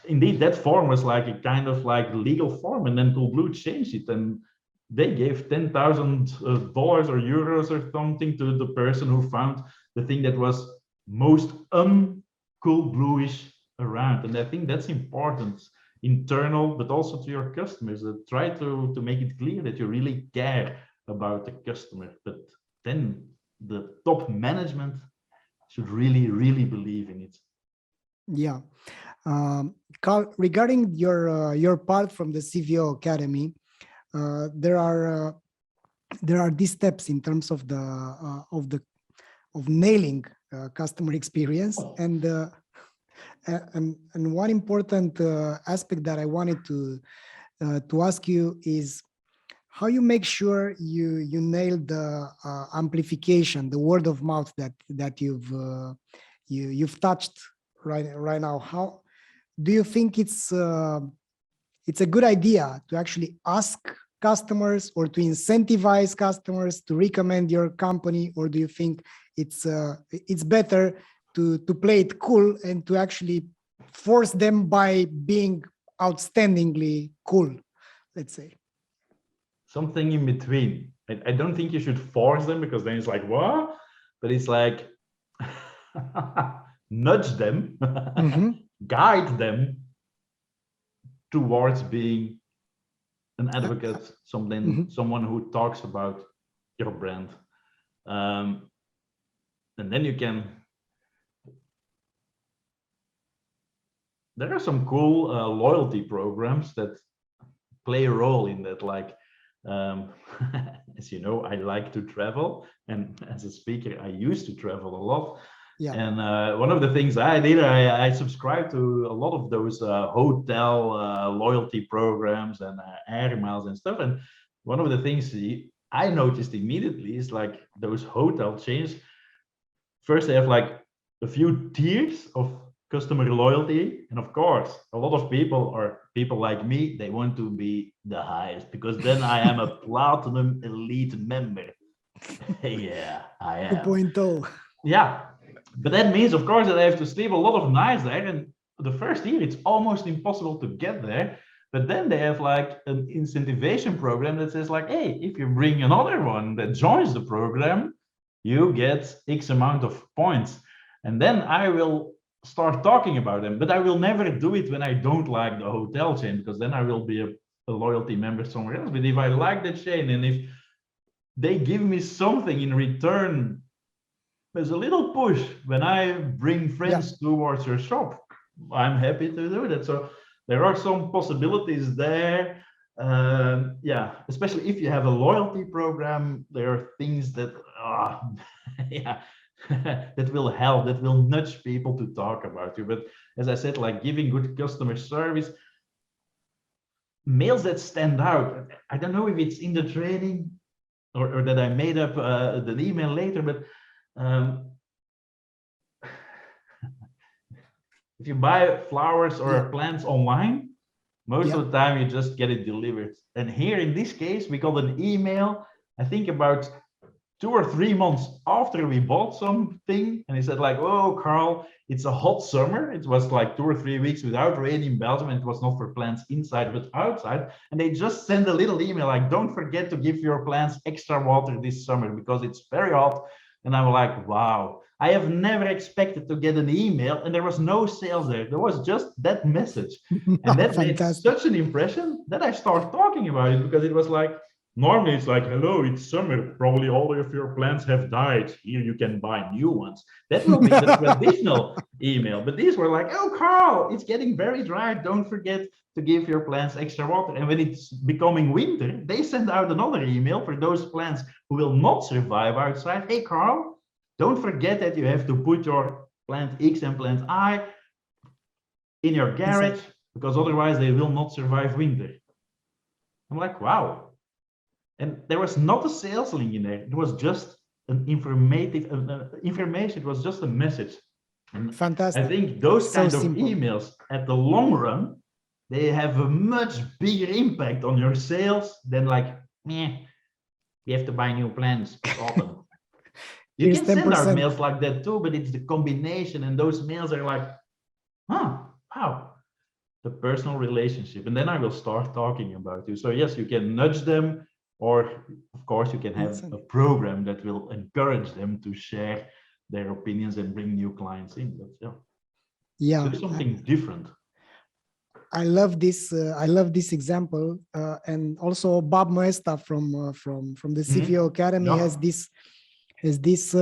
indeed that form was like a kind of like legal form, and then Coolblue changed it, and they gave $10,000 or euros or something to the person who found the thing that was most un-Coolblue-ish around. And I think that's important, internal, but also to your customers. Try to make it clear that you really care about the customer, but then the top management should really, really believe in it.
Yeah. Karl, regarding your part from the CVO Academy, there are these steps in terms of nailing customer experience, and one important aspect that I wanted to ask you is how you make sure you nail the amplification, the word of mouth that you've touched right now. How do you think it's a good idea to actually ask customers or to incentivize customers to recommend your company, or do you think it's better to play it cool and to actually force them by being outstandingly cool, let's say?
Something in between. I don't think you should force them, because then it's like, what? But it's like nudge them, guide them towards being an advocate, someone who talks about your brand. And then you can, there are some cool loyalty programs that play a role in that. Like, as you know, I like to travel, and as a speaker, I used to travel a lot.
Yeah.
And one of the things I did, I subscribed to a lot of those hotel loyalty programs and air miles and stuff. And one of the things I noticed immediately is like those hotel chains, first they have like a few tiers of customer loyalty. And of course, a lot of people, or people like me, they want to be the highest, because then I am a platinum elite member. Yeah, I am.
2.0.
Yeah. But that means, of course, that I have to sleep a lot of nights there. And the first year, it's almost impossible to get there. But then they have like an incentivization program that says like, hey, if you bring another one that joins the program, you get X amount of points. And then I will start talking about them. But I will never do it when I don't like the hotel chain, because then I will be a loyalty member somewhere else. But if I like the chain, and if they give me something in return, there's a little push when I bring friends towards your shop, I'm happy to do that. So there are some possibilities there. Yeah, especially if you have a loyalty program, there are things that, yeah, that will help, that will nudge people to talk about you. But as I said, like giving good customer service, mails that stand out. I don't know if it's in the training or that I made up the email later, but if you buy flowers or plants online, most of the time you just get it delivered. And here in this case, we got an email, I think about 2 or 3 months after we bought something, and he said like, oh, Karl, it's a hot summer. It was like 2 or 3 weeks without rain in Belgium, and it was not for plants inside but outside. And they just send a little email like, don't forget to give your plants extra water this summer because it's very hot. And I'm like, wow, I have never expected to get an email, and there was no sales there. There was just that message. And that made such an impression that I started talking about it, because it was like, normally it's like, hello, it's summer, probably all of your plants have died. Here you can buy new ones. That will be the traditional email. But these were like, oh, Karl, it's getting very dry. Don't forget to give your plants extra water. And when it's becoming winter, they send out another email for those plants who will not survive outside. Hey, Karl, don't forget that you have to put your plant X and plant I in your garage, because otherwise they will not survive winter. I'm like, wow. And there was not a sales link in there. It was just an informative information. It was just a message. And
fantastic.
I think those
so
kind of
simple.
emails at the long run, they have a much bigger impact on your sales than like, meh, we have to buy new plants. It's autumn. You
Here's
can send
10%.
out mails like that too, but it's the combination, and those mails are like, huh, wow, the personal relationship. And then I will start talking about you. So yes, you can nudge them, or of course you can have a program that will encourage them to share their opinions and bring new clients in. But yeah, do something different.
I love this. I love this example, and also Bob Moesta from the CVO Academy has this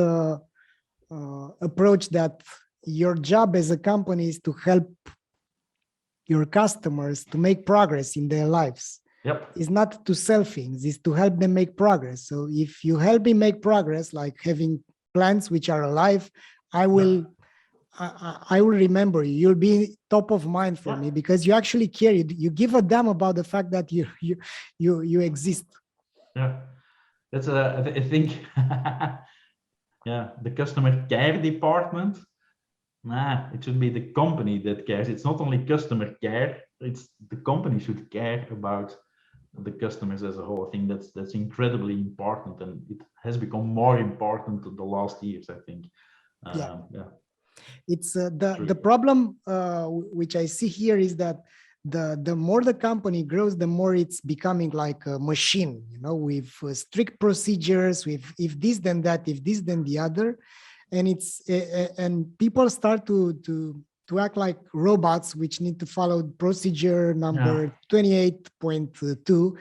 approach that your job as a company is to help your customers to make progress in their lives.
Yep.
It's not to sell things, it's to help them make progress. So if you help me make progress, like having plants which are alive, I will remember you. You'll be top of mind for me, because you actually care. You give a damn about the fact that you exist.
Yeah, that's I think yeah, the customer care department It should be the company that cares. It's not only customer care, it's the company should care about the customers as a whole. I think that's incredibly important, and it has become more important in the last years, I think.
Yeah.
Yeah.
It's the problem which I see here is that the more the company grows, the more it's becoming like a machine, you know, with strict procedures, with if this then that, if this then the other, and it's and people start to act like robots which need to follow procedure number 28.2,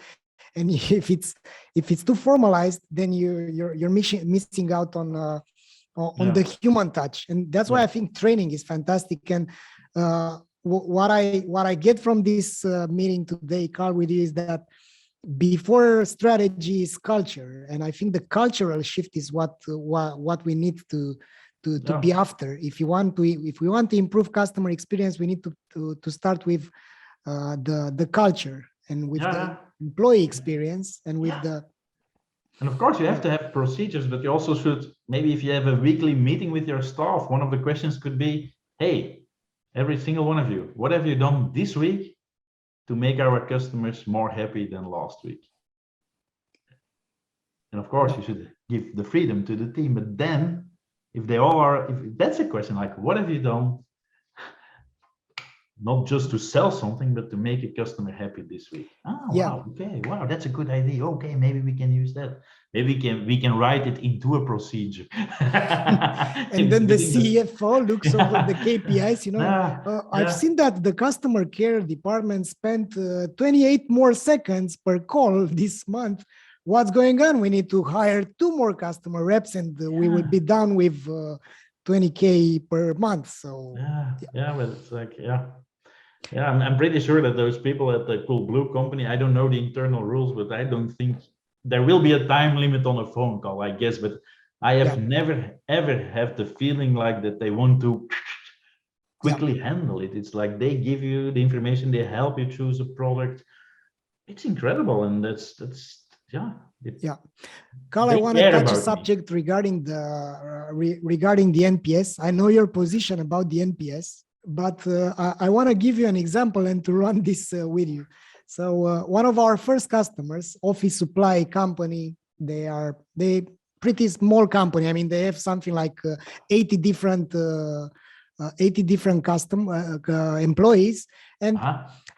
and if it's too formalized, then you're missing out on the human touch. And that's why I think training is fantastic. And what I get from this meeting today, Karl, with you, is that before strategy is culture, and I think the cultural shift is what we need to be after. If we want to improve customer experience, we need to start with the culture and with the employee experience and with the.
And of course, you have to have procedures, but you also should, maybe if you have a weekly meeting with your staff, one of the questions could be, hey, every single one of you, what have you done this week to make our customers more happy than last week? And of course, you should give the freedom to the team. But then, if they all are, if that's a question like, what have you done? Not just to sell something, but to make a customer happy this week. Wow, okay, wow, that's a good idea. Okay, maybe we can use that. Maybe we can write it into a procedure.
And then the CFO looks over the KPIs. You know, I've seen that the customer care department spent 28 more seconds per call this month. What's going on? We need to hire 2 more customer reps, and we will be done with 20K per month. So
well, it's like I'm pretty sure that those people at the Coolblue company, I don't know the internal rules, but I don't think there will be a time limit on a phone call, I guess. But I have never ever have the feeling like that they want to quickly handle it. It's like they give you the information, they help you choose a product. It's incredible, and that's
Karl, I want to touch a subject regarding the NPS. I know your position about the NPS, but I want to give you an example and to run this with you. So one of our first customers, office supply company, they pretty small company. I mean, they have something like 80 different employees, and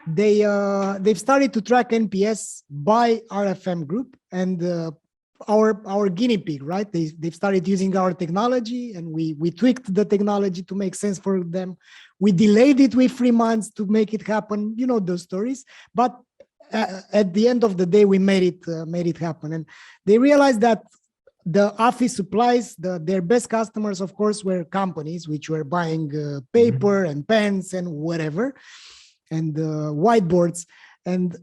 they've started to track NPS by RFM group, and our guinea pig, right? They've started using our technology, and we tweaked the technology to make sense for them. We delayed it with 3 months to make it happen. You know those stories. But at the end of the day, we made it happen, and they realized that the office supplies, their best customers, of course, were companies which were buying paper and pens and whatever, and whiteboards. And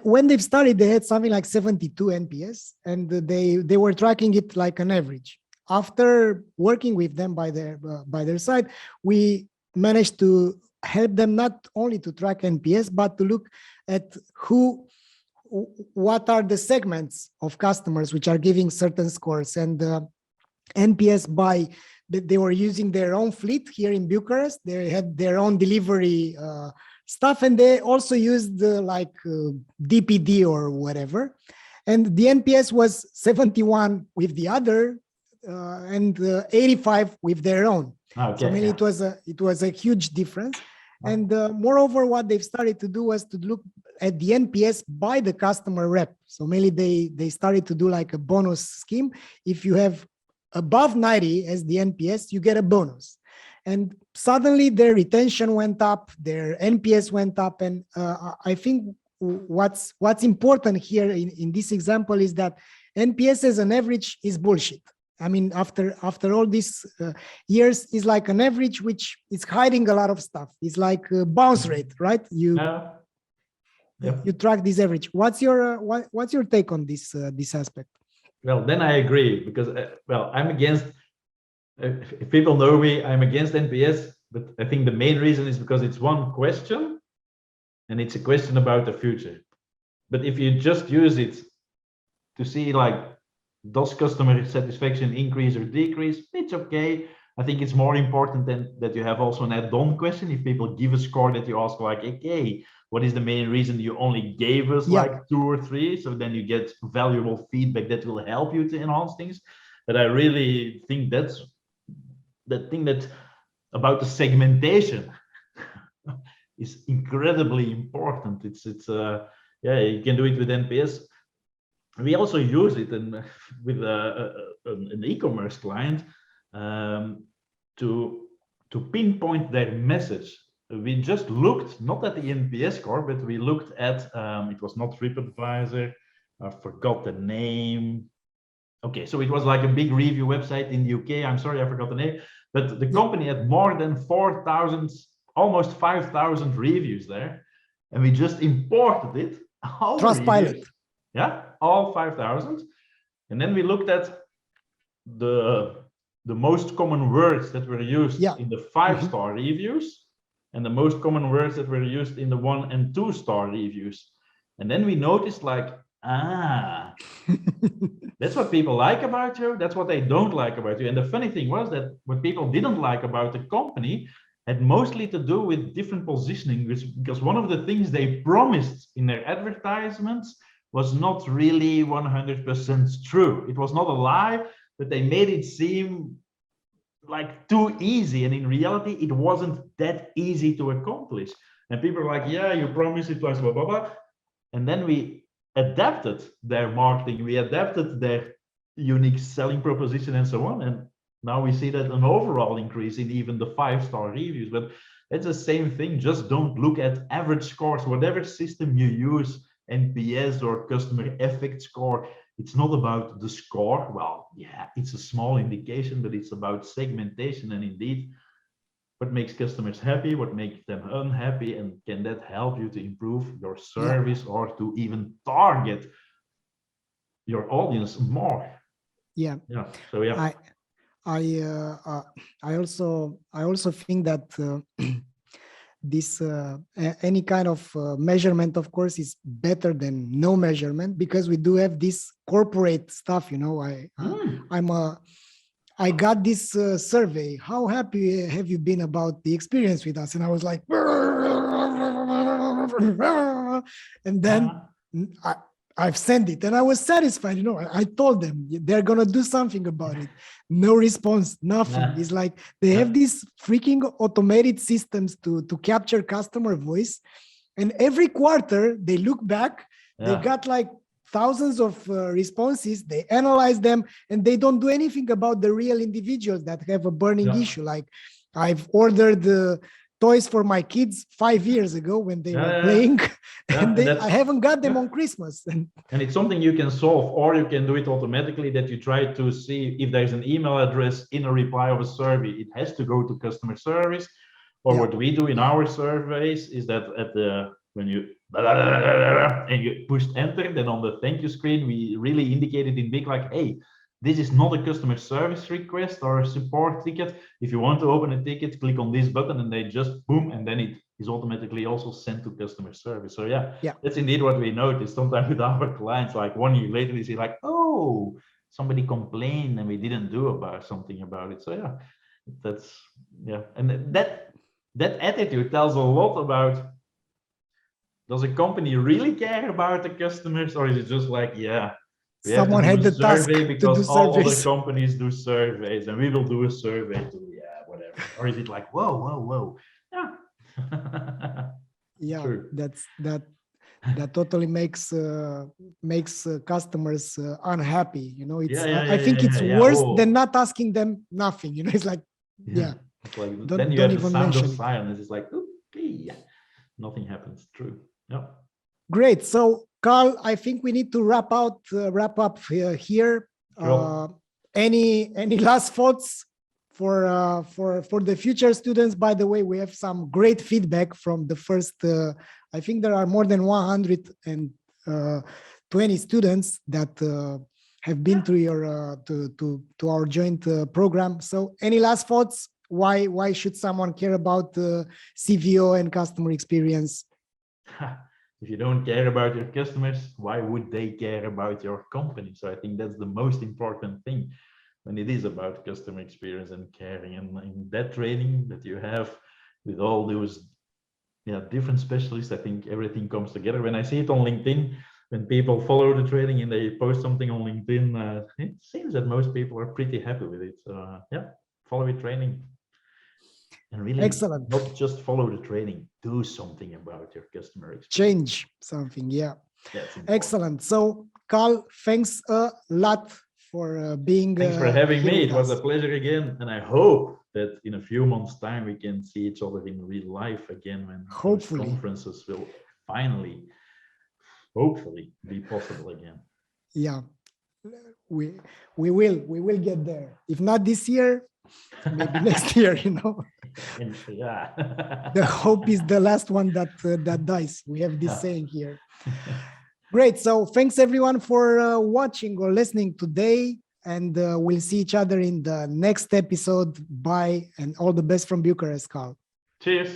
when they've started, they had something like 72 NPS, and they were tracking it like an average. After working with them by their side, we managed to help them not only to track NPS, but to look at what are the segments of customers which are giving certain scores. And NPS they were using their own fleet here in Bucharest. They had their own delivery stuff, and they also used DPD or whatever. And the NPS was 71 with the other, and 85 with their own. So I mean, it was a huge difference. And moreover, what they've started to do was to look at the NPS by the customer rep. So mainly they started to do like a bonus scheme. If you have above 90 as the NPS, you get a bonus. And suddenly their retention went up, their NPS went up. And I think what's important here in this example is that NPS as an average is bullshit. I mean, after all these years, is like an average which is hiding a lot of stuff. It's like a bounce rate, right? You track this average. What's your take on this aspect?
Well, then I agree, because I'm against. If people know me, I'm against NPS, but I think the main reason is because it's one question, and it's a question about the future. But if you just use it to see like, does customer satisfaction increase or decrease? It's okay. I think it's more important than that you have also an add-on question. If people give a score, that you ask like, okay, what is the main reason you only gave us like 2 or 3? So then you get valuable feedback that will help you to enhance things. But I really think that's the thing that about the segmentation is incredibly important. It's yeah, you can do it with NPS. We also use it with an e-commerce client to pinpoint their message. We just looked not at the NPS score, but we looked at it was not TripAdvisor. I forgot the name. Okay, so it was like a big review website in the UK. I'm sorry, I forgot the name, but the company had more than 4,000, almost 5,000 reviews there, and we just imported it. All
Trustpilot.
Yeah, all 5,000, and then we looked at the most common words that were used in the 5-star reviews, and the most common words that were used in the 1- and 2-star reviews, and then we noticed like, that's what people like about you, that's what they don't like about you. And the funny thing was that what people didn't like about the company had mostly to do with different positioning, because one of the things they promised in their advertisements was not really 100% true. It was not a lie, but they made it seem like too easy, and in reality it wasn't that easy to accomplish. And people were like, yeah, you promised it was blah blah blah. And then we adapted their marketing, we adapted their unique selling proposition and so on, and now we see that an overall increase in even the 5-star reviews. But it's the same thing, just don't look at average scores. Whatever system you use, NPS or customer effect score, it's not about the score. Well, yeah, it's a small indication, but it's about segmentation, and indeed what makes customers happy, what makes them unhappy, and can that help you to improve your service or to even target your audience more?
Yeah.
So yeah,
I also think that this any kind of measurement, of course, is better than no measurement, because we do have this corporate stuff. You know, I got this survey. How happy have you been about the experience with us? And I was like, and then I've sent it, and I was satisfied. You know, I told them they're gonna do something about it. No response, nothing. It's like they have these freaking automated systems to capture customer voice, and every quarter they look back. They got like thousands of responses. They analyze them, and they don't do anything about the real individuals that have a burning issue. Like, I've ordered toys for my kids 5 years ago when they were playing, and I haven't got them on Christmas. And
it's something you can solve, or you can do it automatically, that you try to see if there's an email address in a reply of a survey. It has to go to customer service. Or what we do in our surveys is that when you and you pushed enter, then on the thank you screen, we really indicated in big like, hey, this is not a customer service request or a support ticket. If you want to open a ticket, click on this button, and they just boom, and then it is automatically also sent to customer service. So yeah, that's indeed what we noticed sometimes with our clients. Like 1 year later, we see like, oh, somebody complained and we didn't do something about it. So yeah, that's and that attitude tells a lot about, does a company really care about the customers, or is it just like,
someone had the task
because all other companies do surveys and we will do a survey too, whatever? Or is it like, whoa,
True. That totally makes customers unhappy. You know, it's I think it's worse than not asking them nothing. You know, it's like
it's like, then you have the sound of silence. It's like, okay, nothing happens. True.
Great. So Karl, I think we need to wrap up here.
Sure.
Any last thoughts for the future students? By the way, we have some great feedback from the first. I think there are more than 120 students that have been through your to our joint program. So, any last thoughts? Why should someone care about CVO and customer experience?
If you don't care about your customers, why would they care about your company? So I think that's the most important thing. when it is about customer experience and caring. And in that training that you have with all those different specialists, I think everything comes together. When I see it on LinkedIn, when people follow the training and they post something on LinkedIn, it seems that most people are pretty happy with it. So follow your training. And really,
Excellent.
not just follow the training, do something about your customer experience.
Change something, Excellent. So, Karl, thanks a lot for being.
Thanks for having me. It was a pleasure again, and I hope that in a few months' time we can see each other in real life again, when
hopefully
conferences will finally, hopefully, be possible again.
Yeah, we will get there. If not this year, maybe next year.
Yeah.
The hope is the last one that dies. We have this saying here. Great. So thanks everyone for watching or listening today, and we'll see each other in the next episode. Bye, and all the best from Bucharest, Karl.
Cheers.